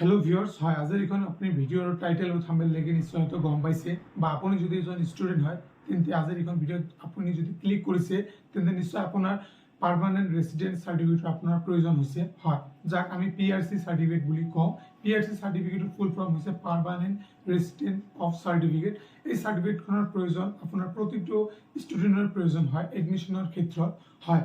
Hello viewers হয় আজিৰ এখন আপুনি ভিডিঅ'ৰ টাইটেল আৰু থাম্বনেল দেখি নিশ্চয় হয়তো গম পাইছে বা আপুনি যদি এজন ষ্টুডেণ্ট হয় তেন্তে আজিৰ এখন ভিডিঅ'ত আপুনি যদি ক্লিক কৰিছে তেন্তে নিশ্চয় আপোনাৰ পাৰ্মানেণ্ট ৰেচিডেন্ট সাৰ্টিফিকেট আপোনাৰ প্ৰয়োজন হৈছে হয় যাক আমি পিআৰসি সাৰ্টিফিকেট বুলি কওঁ পিআৰসি সাৰ্টিফিকেটৰ ফুল ফৰ্ম হৈছে পাৰ্মানেণ্ট ৰেচিডেন্ট অফ সাৰ্টিফিকেট এই সাৰ্টিফিকেটখনৰ প্ৰয়োজন আপোনাৰ প্ৰতিটো ষ্টুডেণ্টৰ প্ৰয়োজন হয় এডমিশ্যনৰ ক্ষেত্ৰত হয়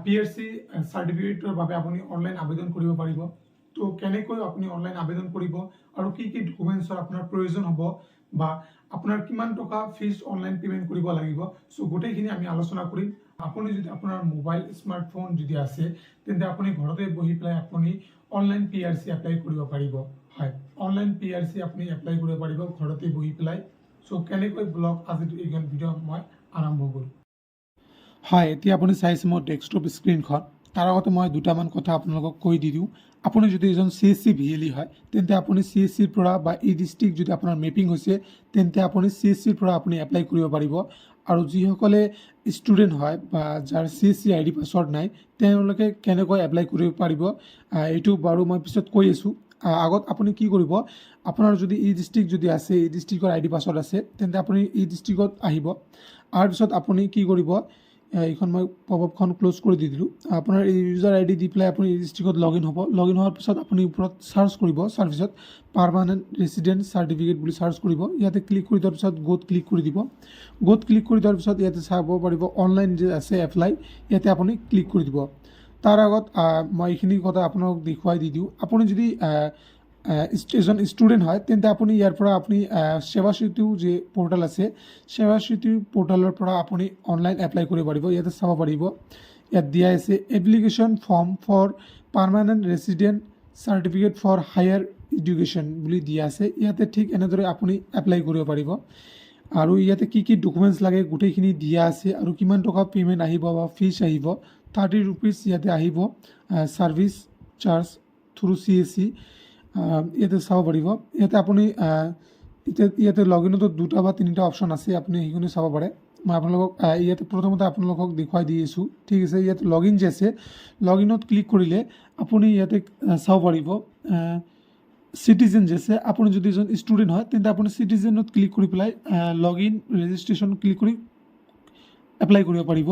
পিআৰসি সাৰ্টিফিকেটৰ বাবে আপুনি অনলাইন আবেদন কৰিব পাৰিব তো কেনেকৈ আপুনি অনলাইন আবেদন কৰিব আৰু কি কি ডকুমেন্টছৰ আপোনাৰ প্ৰয়োজন হ'ব বা আপোনাৰ কিমান টকা ফিজ অনলাইন পেমেন্ট কৰিব লাগিব সো গোটেইখিনি আমি আলোচনা কৰিম আপুনি যদি আপোনাৰ মোবাইল স্মাৰ্টফোন যদি আছে তেন্তে আপুনি ঘৰতে বহি পেলাই আপুনি অনলাইন পিআৰসি এপ্লাই কৰিব পাৰিব হয় অনলাইন পিআৰসি আপুনি এপ্লাই কৰিব পাৰিব ঘৰতে বহি পেলাই সো কেনেকৈ ব্লগ আজি এইখন ভিডিঅ' মই আৰম্ভ কৰিম হয় এতিয়া আপুনি চাইছে মোৰ ডেস্কটপ স্ক্ৰীনখন তাৰ আগতে মই দুটামান কথা আপোনালোকক কৈ দি দিওঁ আপুনি যদি এজন CSC ভিএলই হয় তেন্তে আপুনি CSCৰ পৰা বা এই ডিস্ট্ৰিক্ট যদি আপোনাৰ মেপিং হৈছে তেন্তে আপুনি CSCৰ পৰা আপুনি এপ্লাই কৰিব পাৰিব আৰু যিসকলে ষ্টুডেণ্ট হয় বা যাৰ CSC আইডি পাছৱৰ্ড নাই তেওঁলোকে কেনেকৈ এপ্লাই কৰিব পাৰিব এইটো বাৰু মই পিছত কৈ আছোঁ আগত আপুনি কি কৰিব আপোনাৰ যদি এই ডিস্ট্ৰিক্ট যদি আছে এই ডিস্ট্ৰিক্টৰ আইডি পাছৱৰ্ড আছে তেন্তে আপুনি এই ডিস্ট্ৰিক্টত আহিব আৰু পিছত আপুনি কি কৰিব এইখন মই পপআপখন ক্লোজ কৰি দি দিলোঁ আপোনাৰ এই ইউজাৰ আইডি দি পেলাই আপুনি এই ডিস্ট্ৰিক্টত লগইন হ'ব লগইন হোৱাৰ পিছত আপুনি ওপৰত সাৰ্চ কৰিব সাৰ্ভিচত পাৰ্মানেণ্ট ৰেচিডেন্ট সাৰ্টিফিকেট বুলি সাৰ্চ কৰিব ইয়াতে ক্লিক কৰি দিয়াৰ পিছত গোত ক্লিক কৰি দিব গোত ক্লিক কৰি দিয়াৰ পিছত ইয়াতে চাব পাৰিব অনলাইন যে আছে এপ্লাই ইয়াতে আপুনি ক্লিক কৰি দিব তাৰ আগত মই এইখিনি কথা আপোনালোকক দেখুৱাই দি দিওঁ আপুনি যদি এজন ষ্টুডেণ্ট হয় তেন্তে আপুনি ইয়াৰ পৰা আপুনি সেৱা সেতু যে পোৰ্টেল আছে সেৱা সেতু পোৰ্টেলৰ পৰা আপুনি অনলাইন এপ্লাই কৰিব পাৰিব ইয়াতে চাব পাৰিব ইয়াত দিয়া আছে application form for permanent resident certificate for higher education বুলি দিয়া আছে ইয়াতে ঠিক এনেদৰে আপুনি এপ্লাই কৰিব পাৰিব আৰু ইয়াতে কি কি ডকুমেণ্টছ লাগে গোটেইখিনি দিয়া আছে আৰু কিমান টকা পে'মেণ্ট আহিব বা ফিজ আহিব 30 rupees ইয়াতে আহিব সাৰ্ভিচ চাৰ্জ থ্ৰু CSC ইয়াতে চাব পাৰিব ইয়াতে আপুনি ইয়াতে লগইনতো দুটা বা তিনিটা অপশ্যন আছে আপুনি সেইখিনি চাব পাৰে মই আপোনালোকক ইয়াতে প্ৰথমতে আপোনালোকক দেখুৱাই দি আছোঁ ঠিক আছে ইয়াতে লগইন যে আছে লগইনত ক্লিক কৰিলে আপুনি ইয়াতে চাব পাৰিব সিটিজেন যে আছে আপুনি যদি এজন ষ্টুডেণ্ট হয় তেন্তে আপুনি সিটিজেনত ক্লিক কৰি পেলাই লগইন ৰেজিষ্ট্ৰেশ্যন ক্লিক কৰি এপ্লাই কৰিব পাৰিব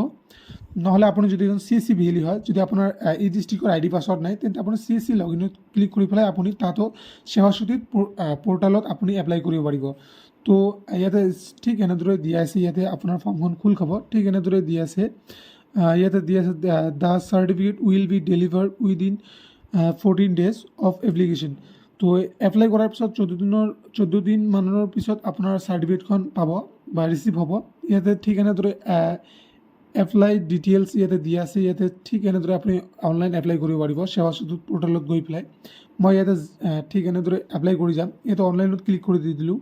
নহলে আপুনি যদি এজন CSC ভিএলই হয় যদি আপোনাৰ এই ডিস্ট্ৰিক্টৰ আইডি পাছৱৰ্ড নাই তেন্তে আপুনি CSC লগইনত ক্লিক কৰি পেলাই আপুনি তাতো সেৱা সেতু পোৰ্টেলত আপুনি এপ্লাই কৰিব পাৰিব তো ইয়াতে ঠিক এনেদৰে দিয়া আছে ইয়াতে আপোনাৰ ফৰ্মখন খোল খাব ঠিক এনেদৰে দিয়া আছে ইয়াতে দিয়া আছে the certificate will be delivered within 14 days of application তো এপ্লাই কৰাৰ পিছত 14 দিন মানৰ পিছত আপোনাৰ সাৰ্টিফিকেটখন পাব বা ৰিচিভ হ'ব ইয়াতে ঠিক এনেদৰে এপ্লাই ডিটেইলছ ইয়াতে দিয়া আছে ইয়াতে ঠিক এনেদৰে আপুনি অনলাইন এপ্লাই কৰিব পাৰিব সেৱা সেতু পোৰ্টেলত গৈ পেলাই মই ইয়াতে ঠিক এনেদৰে এপ্লাই কৰি যাম ইয়াতে অনলাইনত ক্লিক কৰি দি দিলোঁ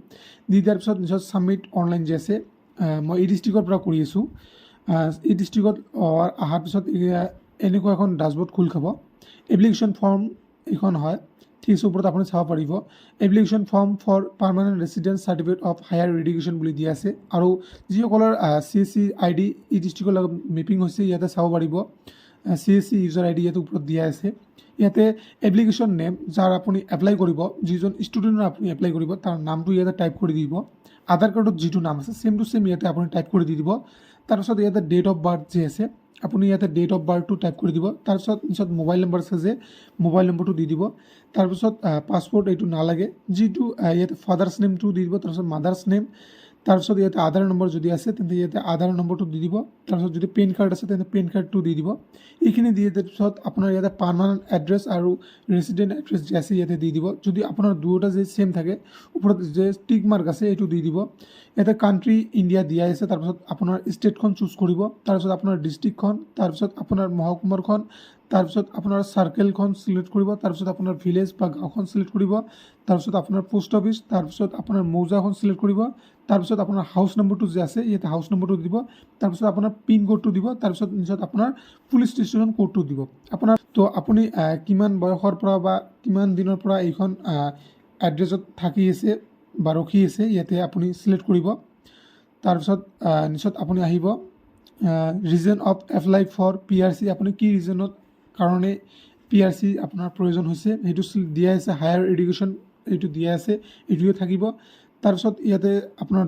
দি দিয়াৰ পিছত নিশ্চয় ছাবমিট অনলাইন যে আছে মই এই ডিস্ট্ৰিক্টৰ পৰা কৰি আছোঁ এই ডিস্ট্ৰিক্টত অহাৰ পিছত এনেকুৱা এখন ডাছবৰ্ড খোল খাব এপ্লিকেশ্যন ফৰ্ম এইখন হয় ঠিক আছে ওপৰত আপুনি চাব পাৰিব application form for permanent resident certificate of higher education বুলি দিয়া আছে আৰু যিসকলৰ CSC আইডি এই ডিস্ট্ৰিক্টৰ লগত মেপিং হৈছে ইয়াতে চাব পাৰিব CSC ইউজাৰ আইডি ইয়াতে ওপৰত দিয়া আছে ইয়াতে এপ্লিকেশ্যন নেম যাৰ আপুনি এপ্লাই কৰিব যিজন ষ্টুডেণ্টৰ আপুনি এপ্লাই কৰিব তাৰ নামটো ইয়াতে টাইপ কৰি দিব আধাৰ কাৰ্ডত যিটো নাম আছে সেম টু সেম ইয়াতে আপুনি টাইপ কৰি দি দিব তাৰপিছত ইয়াতে ডেট অফ বাৰ্থ যে আছে আপুনি ইয়াতে ডেট অফ বাৰ্থটো টাইপ কৰি দিব তাৰপিছত নিশ্চয় মোবাইল নম্বৰ আছে যে মোবাইল নম্বৰটো দি দিব তাৰপিছত পাছপোৰ্ট এইটো নালাগে যিটো ইয়াতে ফাদাৰ্ছ নেমটো দি দিব তাৰপিছত মাদাৰ্ছ নেম তাৰপিছত ইয়াতে আধাৰ নম্বৰ যদি আছে তেন্তে ইয়াতে আধাৰ নম্বৰটো দি দিব তাৰপিছত যদি পেন কাৰ্ড আছে তেন্তে পেন কাৰ্ডটো দি দিব এইখিনি দি দিয়াৰ পিছত আপোনাৰ ইয়াতে পাৰ্মানেণ্ট এড্ৰেছ আৰু ৰেচিডেণ্ট এড্ৰেছ যে আছে ইয়াতে দি দিব যদি আপোনাৰ দুয়োটা যে সেম থাকে ওপৰত যে টিক মাৰ্ক আছে এইটো দি দিব ইয়াতে কাণ্ট্ৰি ইণ্ডিয়া দিয়া আছে তাৰপিছত আপোনাৰ ষ্টেটখন চুজ কৰিব তাৰপিছত আপোনাৰ ডিষ্ট্ৰিক্টখন তাৰপিছত আপোনাৰ মহকুমাৰখন তাৰপিছত আপোনাৰ চাৰ্কেলখন চিলেক্ট কৰিব তাৰপিছত আপোনাৰ ভিলেজ বা গাঁওখন চিলেক্ট কৰিব তাৰপিছত আপোনাৰ পোষ্ট অফিচ তাৰপিছত আপোনাৰ মৌজাখন চিলেক্ট কৰিব তাৰপিছত আপোনাৰ হাউচ নম্বৰটো যে আছে ইয়াতে হাউচ নম্বৰটো দিব তাৰপিছত আপোনাৰ পিন কোডটো দিব তাৰপিছত নিশ্চয় আপোনাৰ পুলিচ ষ্টেচন কোডটো দিব আপোনাৰ তো আপুনি কিমান বয়সৰ পৰা বা কিমান দিনৰ পৰা এইখন এড্ৰেছত থাকি আছে বা ৰখি আছে ইয়াতে আপুনি সিলেক্ট কৰিব তাৰপিছত নিশ্চয় আপুনি আহিব reason of apply for PRC আপুনি কি ৰিজনত কাৰণে PRC আপোনাৰ প্ৰয়োজন হৈছে সেইটো দিয়া আছে, হায়াৰ এডুকেশ্যন এইটো দিয়া আছে, এইটোৱে থাকিব। তাৰপিছত ইয়াতে আপোনাৰ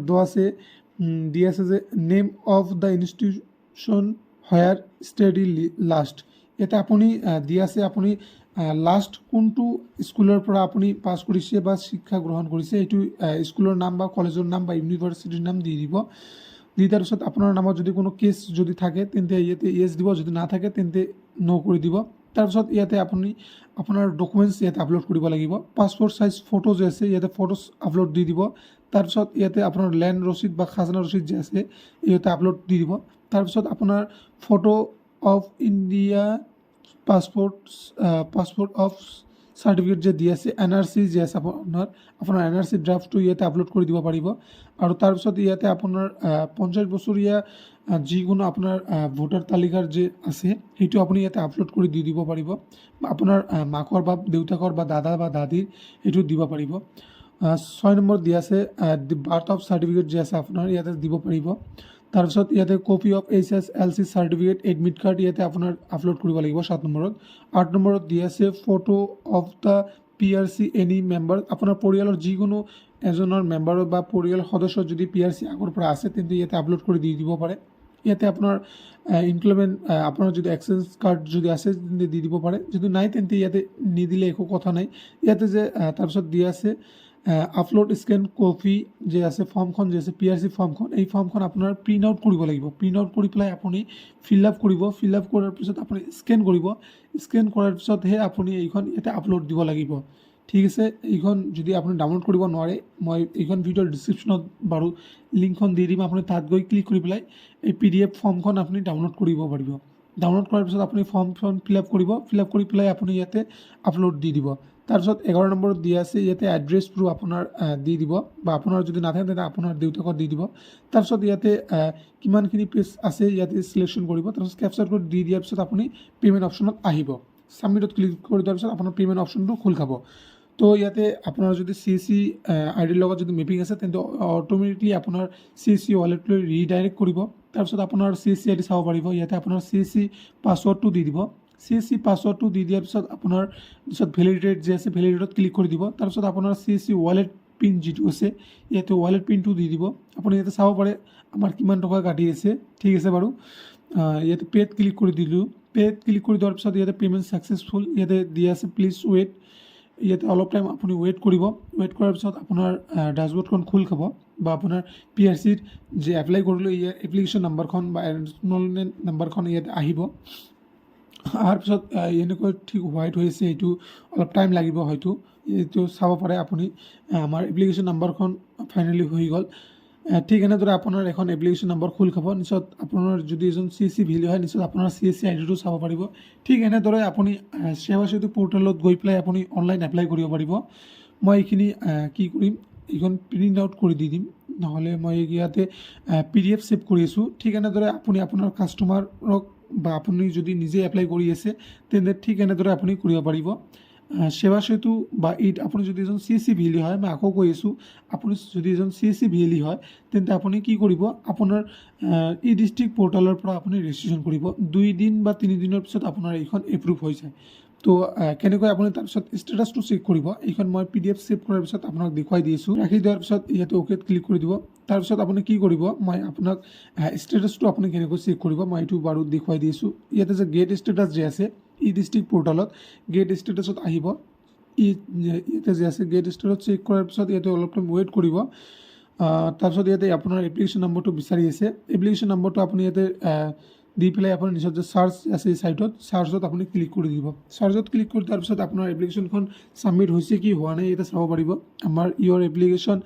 দিয়া আছে যে name of the institution higher study last. ইয়াতে আপুনি দিয়া আছে আপুনি লাষ্ট কোনটো স্কুলৰ পৰা আপুনি পাছ কৰিছে বা শিক্ষা গ্ৰহণ কৰিছে, এইটো স্কুলৰ নাম বা কলেজৰ নাম বা ইউনিভাৰ্চিটিৰ নাম দি দিব। দি দিয়াৰ পিছত আপোনাৰ নামত যদি কোনো কেছ যদি থাকে তেন্তে ইয়াতে য়েছ দিব, যদি নাথাকে তেন্তে ন' কৰি দিব। তাৰপিছত ইয়াতে আপুনি আপোনাৰ ডকুমেণ্টছ ইয়াতে আপলোড কৰিব লাগিব। পাছপোৰ্ট চাইজ ফটো যে আছে ইয়াতে ফটোজ আপলোড দি দিব। তাৰপিছত ইয়াতে আপোনাৰ লেণ্ড ৰচিদ বা খাজনা ৰচিদ যে আছে ইয়াতে আপলোড দি দিব। তাৰপিছত আপোনাৰ photo of India passport of certificate যে দি আছে, NRC যে আছে আপোনাৰ NRC ড্ৰাফ্টটো ইয়াতে আপলোড কৰি দিব পাৰিব। আৰু তাৰপিছত ইয়াতে আপোনাৰ 50 বছৰীয়া যিকোনো আপোনাৰ ভোটাৰ তালিকাৰ যে আছে সেইটো আপুনি ইয়াতে আপলোড কৰি দি দিব পাৰিব। আপোনাৰ মাকৰ বা দেউতাকৰ বা দাদা বা দাদীৰ সেইটো দিব পাৰিব। 6 নম্বৰ দিয়া আছে বাৰ্থ অফ চাৰ্টিফিকেট যে আছে আপোনাৰ ইয়াতে দিব পাৰিব। তাৰপিছত ইয়াতে copy of HSLC certificate, admit card ইয়াতে আপোনাৰ আপলোড কৰিব লাগিব 7 নম্বৰত। 8 নম্বৰত দিয়া আছে photo of the PRC any member, আপোনাৰ পৰিয়ালৰ যিকোনো এজনৰ মেম্বাৰৰ বা পৰিয়াল সদস্য যদি PRC আগৰ পৰা আছে তেন্তে ইয়াতে আপলোড কৰি দি দিব পাৰে। ইয়াতে আপোনাৰ ইমপ্লয়মেণ্ট আপোনাৰ যদি এক্সচেঞ্জ কাৰ্ড যদি আছে তেন্তে দি দিব পাৰে, যদি নাই তেন্তে ইয়াতে নিদিলে একো কথা নাই। ইয়াতে যে তাৰপিছত দিয়া আছে আপলোড স্কেন কপি যে আছে ফৰ্মখন যে আছে PRC ফৰ্মখন, এই ফৰ্মখন আপোনাৰ প্ৰিণ্ট আউট কৰিব লাগিব। প্ৰিণ্ট আউট কৰি পেলাই আপুনি ফিল আপ কৰিব। ফিল আপ কৰাৰ পিছত আপুনি স্কেন কৰিব। স্কেন কৰাৰ পিছতহে আপুনি এইখন ইয়াতে আপলোড দিব লাগিব। ঠিক আছে, এইখন যদি আপুনি ডাউনলোড কৰিব নোৱাৰে মই এইখন ভিডিঅ'ৰ ডিছক্ৰিপশ্যনত বাৰু লিংকখন দি দিম, আপুনি তাত গৈ ক্লিক কৰি পেলাই এই PDF ফৰ্মখন আপুনি ডাউনলোড কৰিব পাৰিব। ডাউনলোড কৰাৰ পিছত আপুনি ফৰ্মখন ফিল আপ কৰিব। ফিল আপ কৰি পেলাই আপুনি ইয়াতে আপলোড দি দিব। তাৰপিছত 11 নম্বৰত দিয়া আছে ইয়াতে এড্ৰেছ প্ৰুফ আপোনাৰ দি দিব, বা আপোনাৰ যদি নাথাকে তেন্তে আপোনাৰ দেউতাকক দি দিব। তাৰপিছত ইয়াতে কিমানখিনি পেজ আছে ইয়াতে চিলেকশ্যন কৰিব। তাৰপিছত কেপচাৰ কোড দি দিয়াৰ পিছত আপুনি পে'মেণ্ট অপশ্যনত আহিব। ছাবমিটত ক্লিক কৰি দিয়াৰ পিছত আপোনাৰ পে'মেণ্ট অপশ্যনটো খোল খাব। তো ইয়াতে আপোনাৰ যদি CSC আইডিৰ লগত যদি মেপিং আছে তেন্তে অট'মেটিকলি আপোনাৰ CSC ৱালেটলৈ ৰিডাইৰেক্ট কৰিব। তাৰপিছত আপোনাৰ CSC আইডি চাব পাৰিব। ইয়াতে আপোনাৰ CSC পাছৱৰ্ডটো দি দিব। CSC পাছৱৰ্ডটো দি দিয়াৰ পিছত আপোনাৰ পিছত ভেলিডেট যে আছে ভেলিডেটত ক্লিক কৰি দিব। তাৰপিছত আপোনাৰ CSC ৱালেট পিন যিটো আছে ইয়াতে ৱালেট পিনটো দি দিব। আপুনি ইয়াতে চাব পাৰে আমাৰ কিমান টকা কাটি আছে। ঠিক আছে বাৰু, ইয়াতে পে'ত ক্লিক কৰি দিলোঁ। পে'ত ক্লিক কৰি দিয়াৰ পিছত ইয়াতে পে'মেণ্ট ছাকচেছফুল ইয়াতে দিয়া আছে, প্লিজ ৱেইট। ইয়াতে অলপ টাইম আপুনি ৱেইট কৰিব। ৱেইট কৰাৰ পিছত আপোনাৰ ডেচবৰ্ডখন খোল খাব, বা আপোনাৰ PRCৰ যে এপ্লাই কৰিলোঁ ইয়াৰ এপ্লিকেশ্যন নাম্বাৰখন বা এনৰলমেণ্ট নাম্বাৰখন ইয়াতে আহিব। অহাৰ পিছত এনেকৈ ঠিক হোৱাইট হৈ আছে, এইটো অলপ টাইম লাগিব হয়তো। এইটো চাব পাৰে আপুনি আমাৰ এপ্লিকেশ্যন নাম্বাৰখন ফাইনেলি হৈ গ'ল। ঠিক এনেদৰে আপোনাৰ এখন এপ্লিকেশ্যন নম্বৰ খোল খাব। নিশ্চয় আপোনাৰ যদি এজন CSC ভেলি হয় নিশ্চয় আপোনাৰ CSC আইডিটো চাব পাৰিব। ঠিক এনেদৰে আপুনি সেৱা সেতু পৰ্টেলত গৈ পেলাই আপুনি অনলাইন এপ্লাই কৰিব পাৰিব। মই এইখিনি কি কৰিম, এইখন প্ৰিণ্ট আউট কৰি দি দিম, নহ'লে মই ইয়াতে PDF ছেভ কৰি আছোঁ। ঠিক এনেদৰে আপুনি আপোনাৰ কাষ্টমাৰক বা আপুনি যদি নিজে এপ্লাই কৰি আছে তেন্তে ঠিক এনেদৰে আপুনি কৰিব পাৰিব। সেৱা সেতু বা আপুনি যদি এজন CSC ভেলি হয়, মই আকৌ কৈ আছোঁ, আপুনি যদি এজন CSC ভেলি হয় তেন্তে আপুনি কি কৰিব, আপোনাৰ ডিষ্ট্ৰিক্ট পৰ্টেলৰ পৰা আপুনি ৰেজিষ্ট্ৰেশ্যন কৰিব। 2 দিন বা 3 দিনৰ পিছত আপোনাৰ এইখন এপ্ৰুভ হৈ যায়। তো কেনেকৈ আপুনি তাৰপিছত ষ্টেটাছটো চেক কৰিব, এইখন মই PDF ছেভ কৰাৰ পিছত আপোনাক দেখুৱাই দি আছোঁ। ৰাখি দিয়াৰ পিছত ইয়াতে অ'কেত ক্লিক কৰি দিব। তাৰপিছত আপুনি কি কৰিব, মই আপোনাক ষ্টেটাছটো আপুনি কেনেকৈ চেক কৰিব মই এইটো বাৰু দেখুৱাই দি আছোঁ। ইয়াতে যে গেট ষ্টেটাছ যে আছে ডিষ্ট্ৰিক্ট পৰ্টেলত গেট ষ্টেটাছত আহিব। ইয়াতে যে আছে গেট ষ্টেটাছ চেক কৰাৰ পিছত ইয়াতে অলপ টাইম ৱেইট কৰিব। তাৰপিছত ইয়াতে আপোনাৰ এপ্লিকেশ্যন নম্বৰটো বিচাৰি আছে। এপ্লিকেশ্যন নম্বৰটো আপুনি ইয়াতে দি পেলাই আপোনাৰ নিজৰ যে চাৰ্চ আছে এই ছাইটত, চাৰ্চত আপুনি ক্লিক কৰি দিব। চাৰ্চত ক্লিক কৰি দিয়াৰ পিছত আপোনাৰ এপ্লিকেশ্যনখন ছাবমিট হৈছে কি হোৱা নাই ইয়াতে চাব পাৰিব। আমাৰ ইয়ৰ এপ্লিকেশ্যন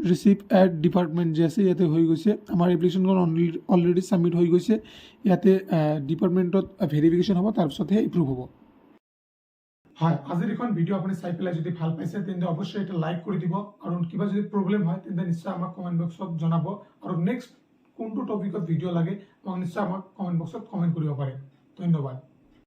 ৰিচিভ এট ডিপাৰ্টমেণ্ট যে আছে ইয়াতে হৈ গৈছে। আমাৰ এপ্লিকেশ্যনখন অলৰেডি ছাবমিট হৈ গৈছে। ইয়াতে ডিপাৰ্টমেণ্টত ভেৰিফিকেশ্যন হ'ব, তাৰপিছতহে এপ্ৰুভ হ'ব। হয়, আজিৰ এখন ভিডিঅ' আপুনি চাই পেলাই যদি ভাল পাইছে তেন্তে অৱশ্যই এটা লাইক কৰি দিব, আৰু কিবা যদি প্ৰব্লেম হয় তেন্তে নিশ্চয় আমাক কমেণ্ট বক্সত জনাব, আৰু নেক্সট কোনটো টপিকত ভিডিঅ' লাগে আমাক নিশ্চয় আমাক কমেণ্ট বক্সত কমেণ্ট কৰিব পাৰে। ধন্যবাদ।